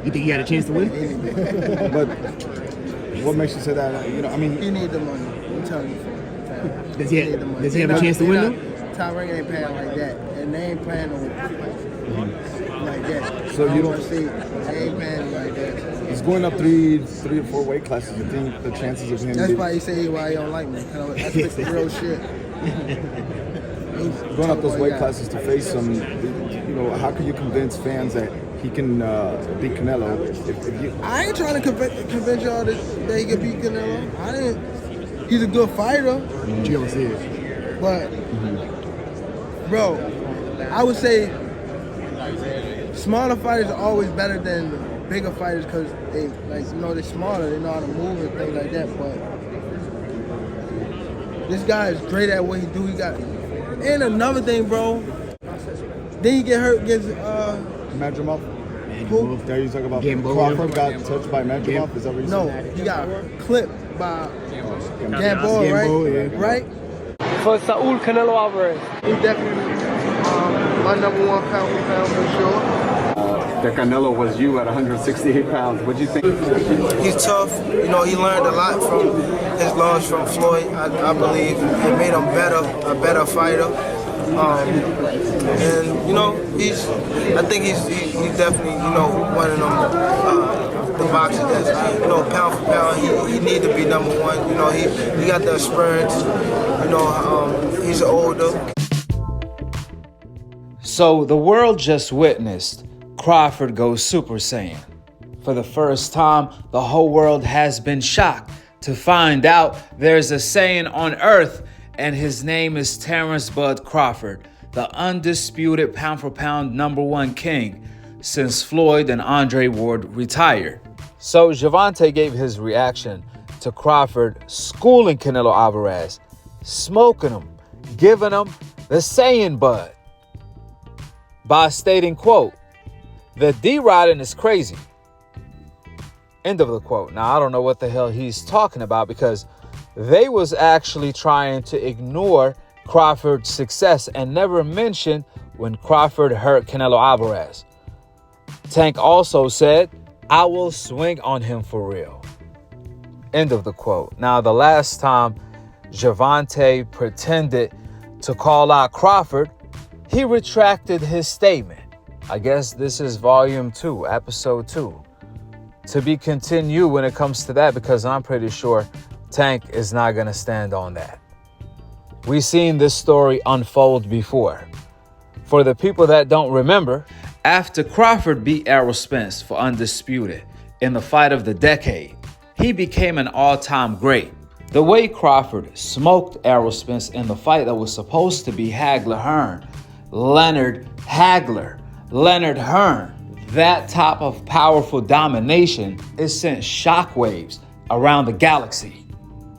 You think he had a chance to win? But what makes you say that? You know, I mean, He need the money. I'm telling you. Does he have a chance to win though? Top Rank ain't paying like that, and they ain't paying no like that. So you don't see they ain't paying like that. he's going up three or four weight classes. You think the chances of him? That's why he say why he don't like me. That's the real shit. Going up those weight classes to face him, you know, how can you convince fans that he can beat Canelo? If you... I ain't trying to convince y'all that he can beat Canelo. I didn't. He's a good fighter. You don't see it. But, bro, I would say smaller fighters are always better than bigger fighters because they, like, you know, they're smaller. They know how to move and things like that. But this guy is great at what he do. He got, and another thing, bro. Then he get hurt against Madrimov? who? There you talk about Gambo. Crawford got touched by Madrimov. Is that what you No, said? he got clipped by Gambo, Gambo, right? yeah. Right? For Saul Canelo Alvarez. He definitely my number one pound for pound for sure. That Canelo was you at 168 pounds. What'd you think? He's tough. You know, he learned a lot from his loss from Floyd. I believe it made him a better fighter. And you know, I think he's definitely, you know, one of them the boxers that's, you know, pound for pound. He need to be number one. You know, he got the experience. You know, he's older. So the world just witnessed Crawford go Super Saiyan. For the first time, the whole world has been shocked to find out there's a Saiyan on Earth, and his name is Terence Bud Crawford, the undisputed pound-for-pound #1 king since Floyd and Andre Ward retired. So Gervonta gave his reaction to Crawford schooling Canelo Alvarez, smoking him, giving him the Saiyan Bud, by stating, quote, "The D-riding is crazy." End of the quote. Now, I don't know what the hell he's talking about because they was actually trying to ignore Crawford's success and never mention when Crawford hurt Canelo Alvarez. Tank also said, "I will swing on him for real." End of the quote. Now, the last time Gervonta pretended to call out Crawford, he retracted his statement. I guess this is volume 2, episode 2. To be continued when it comes to that, because I'm pretty sure Tank is not going to stand on that. We've seen this story unfold before. For the people that don't remember, after Crawford beat Errol Spence for Undisputed in the fight of the decade, he became an all-time great. The way Crawford smoked Errol Spence in the fight that was supposed to be Hagler-Hearn, Leonard Hearn, that type of powerful domination, it sent shockwaves around the galaxy.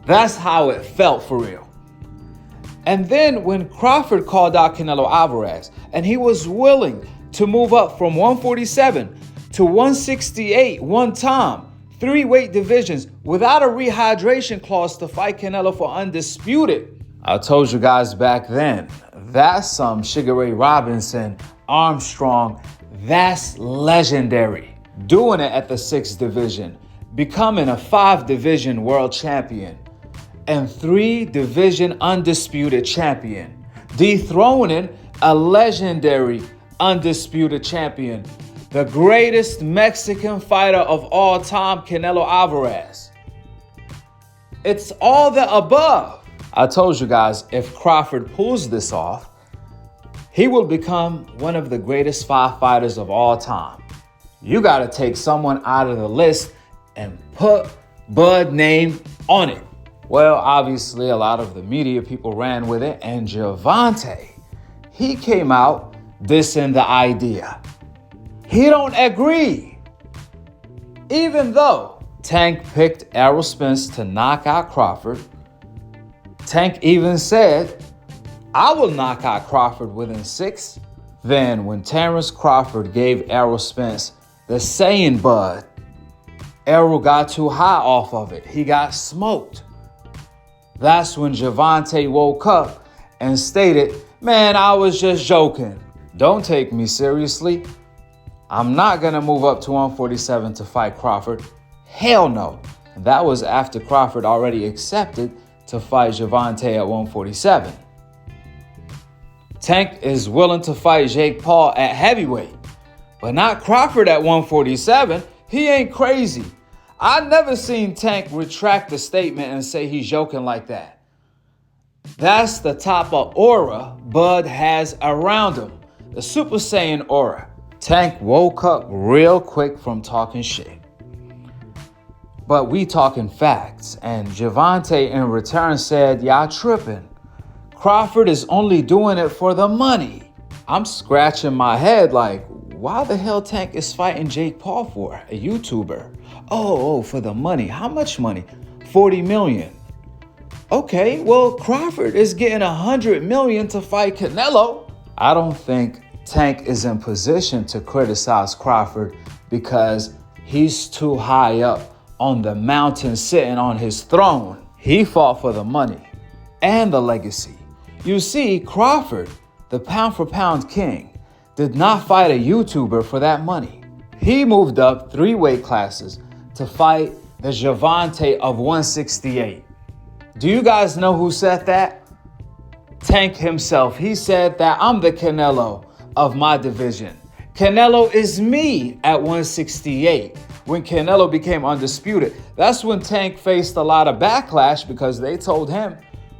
That's how it felt for real. And then when Crawford called out Canelo Alvarez, and he was willing to move up from 147 to 168 one time, 3 weight divisions without a rehydration clause to fight Canelo for Undisputed. I told you guys back then, that's some Sugar Ray Robinson, Armstrong, that's legendary. Doing it at the 6th division, becoming a 5-division world champion, and 3-division undisputed champion, dethroning a legendary undisputed champion, the greatest Mexican fighter of all time, Canelo Alvarez. It's all the above. I told you guys, if Crawford pulls this off, he will become one of the greatest 5 fighters of all time. You got to take someone out of the list and put Bud's name on it. Well, obviously, a lot of the media people ran with it, and Gervonta, he came out dissing the idea. He don't agree. Even though Tank picked Errol Spence to knock out Crawford, Tank even said, "I will knock out Crawford within 6. Then when Terence Crawford gave Errol Spence the Saiyan Bud, Errol got too high off of it. He got smoked. That's when Gervonta woke up and stated, "Man, I was just joking. Don't take me seriously. I'm not going to move up to 147 to fight Crawford. Hell no. That was after Crawford already accepted to fight Gervonta at 147. Tank is willing to fight Jake Paul at heavyweight, but not Crawford at 147. He ain't crazy. I never seen Tank retract the statement and say he's joking like that. That's the type of aura Bud has around him, the Super Saiyan aura. Tank woke up real quick from talking shit. But we talking facts, and Gervonta in return said, y'all tripping. Crawford is only doing it for the money. I'm scratching my head like, why the hell Tank is fighting Jake Paul for? A YouTuber. Oh, for the money. How much money? 40 million. Okay, well, Crawford is getting 100 million to fight Canelo. I don't think Tank is in position to criticize Crawford because he's too high up on the mountain sitting on his throne. He fought for the money and the legacy. You see, Crawford, the pound for pound king, did not fight a YouTuber for that money. He moved up 3 weight classes to fight the Gervonta of 168. Do you guys know who said that? Tank himself. He said that I'm the Canelo of my division. Canelo is me at 168. When Canelo became undisputed, that's when Tank faced a lot of backlash because they told him,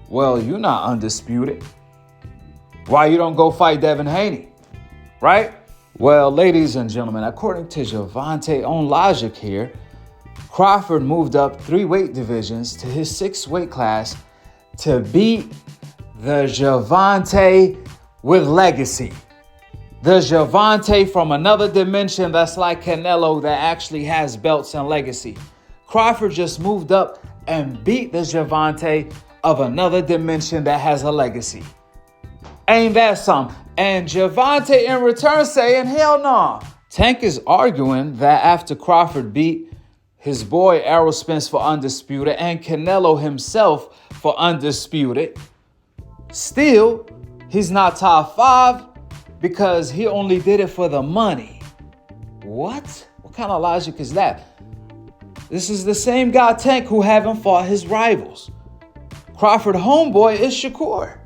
well, you're not undisputed. Why you don't go fight Devin Haney, right? Well, ladies and gentlemen, according to Gervonta's own logic here, Crawford moved up 3 weight divisions to his 6th weight class to beat the Gervonta with legacy. The Gervonta from another dimension that's like Canelo that actually has belts and legacy. Crawford just moved up and beat the Gervonta of another dimension that has a legacy. Ain't that something? And Gervonta in return saying, hell no. Tank is arguing that after Crawford beat his boy Errol Spence for undisputed and Canelo himself for undisputed, still, he's not top 5 because he only did it for the money. What? What kind of logic is that? This is the same guy, Tank, who haven't fought his rivals. Crawford homeboy is Shakur.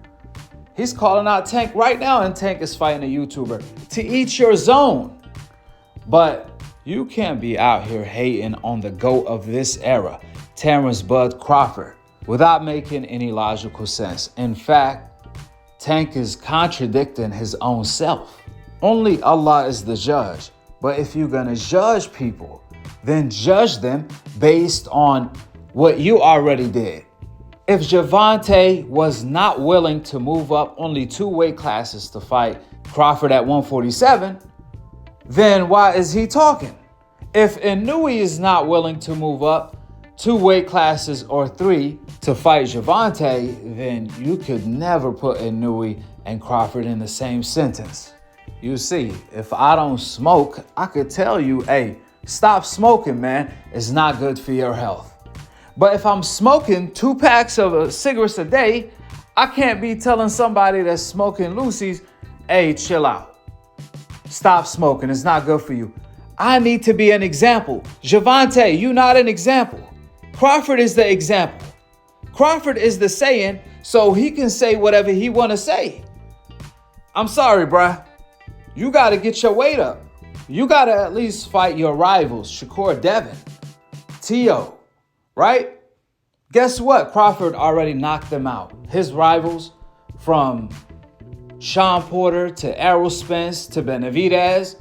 He's calling out Tank right now, and Tank is fighting a YouTuber. To each your zone. But you can't be out here hating on the GOAT of this era, Terence Bud Crawford, without making any logical sense. In fact, Tank is contradicting his own self. Only Allah is the judge. But if you're gonna judge people, then judge them based on what you already did. If Gervonta was not willing to move up only 2 weight classes to fight Crawford at 147, then why is he talking? If Inouye is not willing to move up 2 weight classes or 3 to fight Gervonta, then you could never put Inouye and Crawford in the same sentence. You see, if I don't smoke, I could tell you, hey, stop smoking, man. It's not good for your health. But if I'm smoking 2 packs of cigarettes a day, I can't be telling somebody that's smoking Lucy's, hey, chill out. Stop smoking. It's not good for you. I need to be an example. Gervonta, you're not an example. Crawford is the example. Crawford is the saying, so he can say whatever he want to say. I'm sorry, bruh. You got to get your weight up. You got to at least fight your rivals, Shakur Devin, T.O., right? Guess what? Crawford already knocked them out. His rivals, from Sean Porter to Errol Spence to Benavidez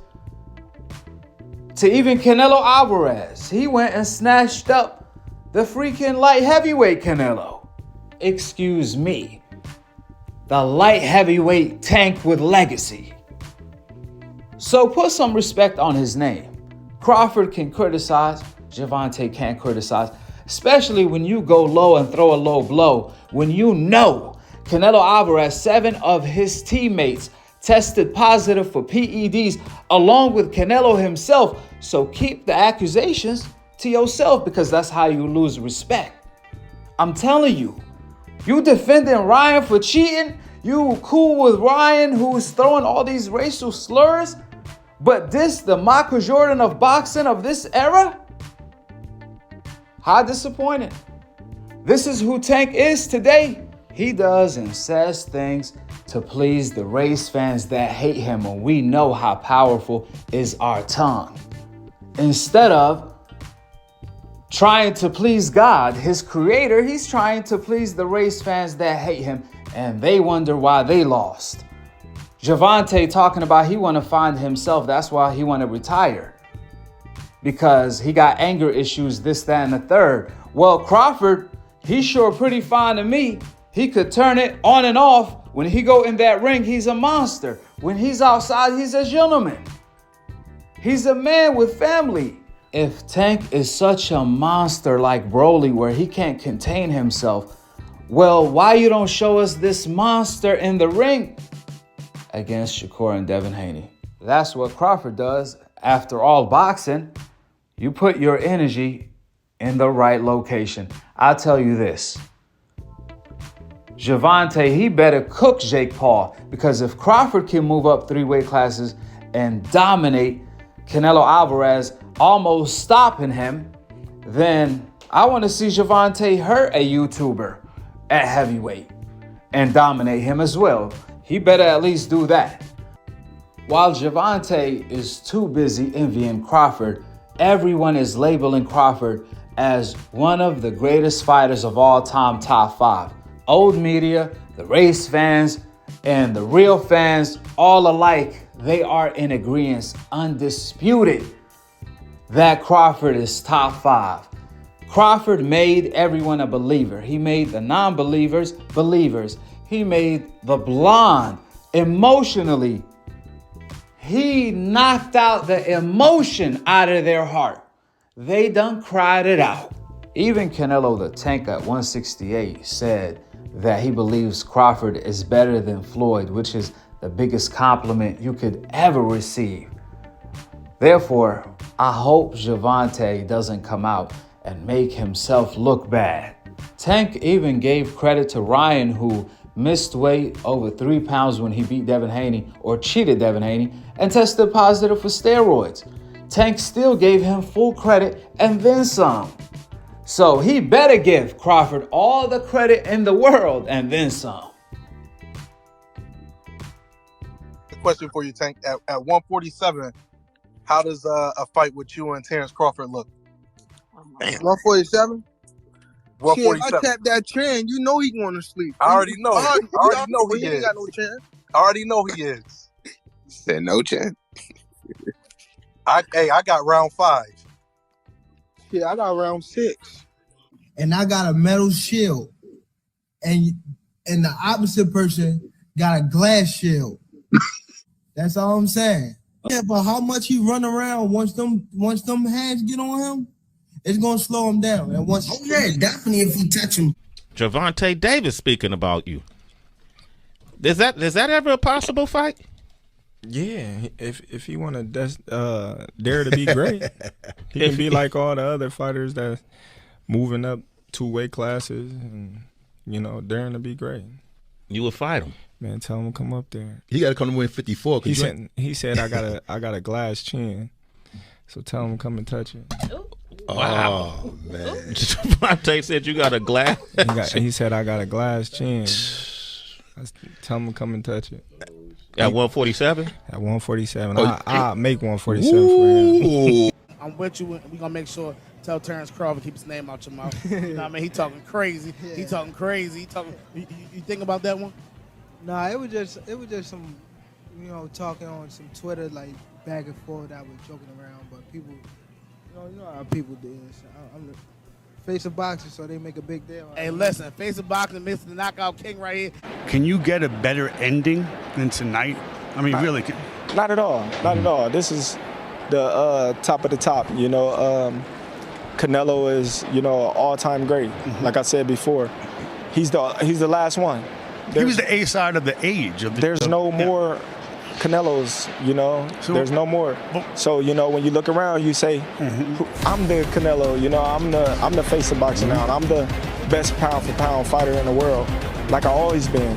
to even Canelo Alvarez. He went and snatched up the freaking light heavyweight Canelo. Excuse me. The light heavyweight Tank with legacy. So put some respect on his name. Crawford can criticize, Gervonta can't criticize, especially when you go low and throw a low blow. When you know Canelo Alvarez, 7 of his teammates tested positive for PEDs along with Canelo himself. So keep the accusations to yourself because that's how you lose respect. I'm telling you, you defending Ryan for cheating? You cool with Ryan who's throwing all these racial slurs? But this, the Michael Jordan of boxing of this era? How disappointing. This is who Tank is today. He does and says things to please the race fans that hate him, and we know how powerful is our tongue. Instead of trying to please God, his creator, he's trying to please the race fans that hate him, and they wonder why they lost. Gervonta talking about he want to find himself. That's why he want to retire. Because he got anger issues, this, that, and the third. Well, Crawford, he's sure pretty fine to me. He could turn it on and off. When he go in that ring, he's a monster. When he's outside, he's a gentleman. He's a man with family. If Tank is such a monster like Broly where he can't contain himself, well, why you don't show us this monster in the ring against Shakur and Devin Haney? That's what Crawford does. After all boxing, you put your energy in the right location. I'll tell you this. Gervonta, he better cook Jake Paul, because if Crawford can move up 3 weight classes and dominate Canelo Alvarez, almost stopping him, then I want to see Gervonta hurt a YouTuber at heavyweight and dominate him as well. He better at least do that. While Gervonta is too busy envying Crawford, everyone is labeling Crawford as one of the greatest fighters of all time, top 5. Old media, the race fans, and the real fans, all alike, they are in agreement, undisputed, that Crawford is top 5. Crawford made everyone a believer. He made the non-believers believers. He made the blonde emotionally. He knocked out the emotion out of their heart. They done cried it out. Even Canelo the Tank at 168 said that he believes Crawford is better than Floyd, which is the biggest compliment you could ever receive. Therefore, I hope Gervonta doesn't come out and make himself look bad. Tank even gave credit to Ryan, who missed weight over 3 pounds when he beat Devin Haney, or cheated Devin Haney, and tested positive for steroids. Tank still gave him full credit and then some. So he better give Crawford all the credit in the world and then some. Question for you, Tank. At 147, how does a fight with you and Terence Crawford look? 147? Shit, 147. I tap that trend, you know he going to sleep. I already know. I already know he ain't is. got no chance. I already know he is. Said no chance. I got round 5. Shit, I got round 6. And I got a metal shield, and the opposite person got a glass shield. That's all I'm saying. Yeah, but how much he run around once them hands get on him, it's gonna slow him down. And once, definitely if he touch him. Gervonta Davis speaking about you. Is that ever a possible fight? Yeah, if he want to dare to be great, he can be like all the other fighters that moving up 2 weight classes and daring to be great. You would fight him, man. Tell him to come up there. He got to come to win 54. He said I got a glass chin, so tell him to come and touch it. Wow, oh, man. Gervonta said you got a glass. He said I got a glass chin. Tell him to come and touch it. At 147? At 147. I'll make 147 for him. I'm with you. We're going to make sure, tell Terence Crawford, keep his name out your mouth. You know what I mean? He talking crazy. Yeah. He talking crazy. You think about that one? Nah, it was just some, talking on some Twitter, like back and forth. I was joking around, but people, you know how people do this. I'm the face of boxing, so they make a big deal. Hey, listen, face of boxing, Mr. Knockout King right here. Can you get a better ending than tonight? I mean, really? Not at all. Not at all. This is the top of the top. Canelo is, all-time great. Mm-hmm. Like I said before, he's the last one. He was the A side of the age. There's no more Canelos, so, there's no more. So, when you look around, you say, I'm the Canelo, I'm the face of boxing now, and I'm the best pound for pound fighter in the world, like I always been.